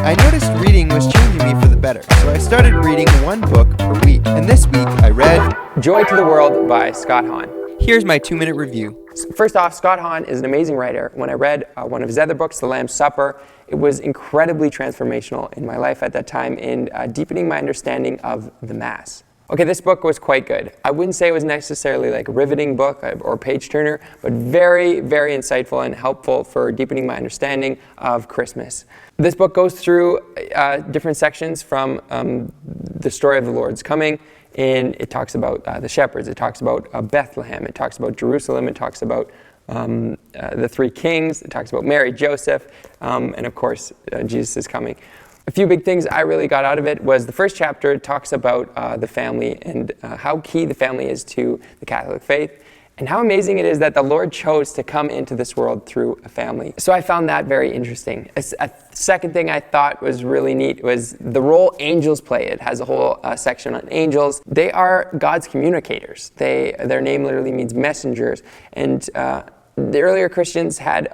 I noticed reading was changing me for the better, so I started reading one book per week. And this week I read Joy to the World by Scott Hahn. Here's my 2-minute review. First off, Scott Hahn is an amazing writer. When I read one of his other books, The Lamb's Supper, it was incredibly transformational in my life at that time in deepening my understanding of the Mass. Okay, this book was quite good. I wouldn't say it was necessarily like a riveting book or page turner, but very, very insightful and helpful for deepening my understanding of Christmas. This book goes through different sections from the story of the Lord's coming, and it talks about the shepherds, it talks about Bethlehem, it talks about Jerusalem, it talks about the three kings, it talks about Mary, Joseph, and of course, Jesus is coming. A few big things I really got out of it was the first chapter talks about the family and how key the family is to the Catholic faith, and how amazing it is that the Lord chose to come into this world through a family. So I found that very interesting. A second thing I thought was really neat was the role angels play. It has a whole section on angels. They are God's communicators. Their name literally means messengers, and the earlier Christians had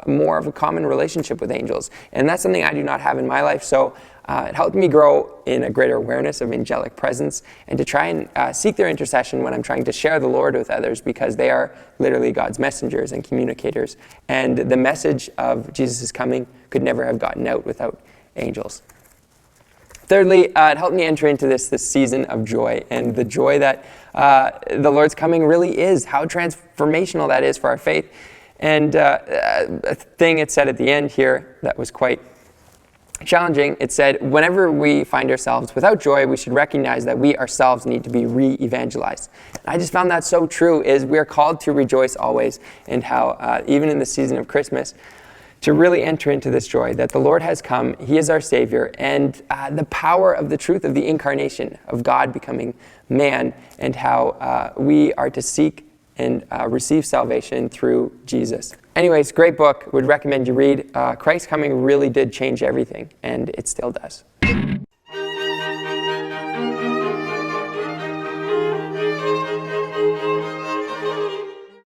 more of a common relationship with angels, and that's something I do not have in my life, so it helped me grow in a greater awareness of angelic presence and to try and seek their intercession when I'm trying to share the Lord with others, because they are literally God's messengers and communicators, and the message of Jesus' coming could never have gotten out without angels. Thirdly, it helped me enter into this season of joy, and the joy that the Lord's coming really is, how transformational that is for our faith. And a thing it said at the end here that was quite challenging, it said, whenever we find ourselves without joy, we should recognize that we ourselves need to be re-evangelized. And I just found that so true, is we are called to rejoice always, and how even in the season of Christmas, to really enter into this joy that the Lord has come, He is our Savior, and the power of the truth of the incarnation, of God becoming man, and how we are to seek and receive salvation through Jesus. Anyways, great book. Would recommend you read. Christ's coming really did change everything, and it still does.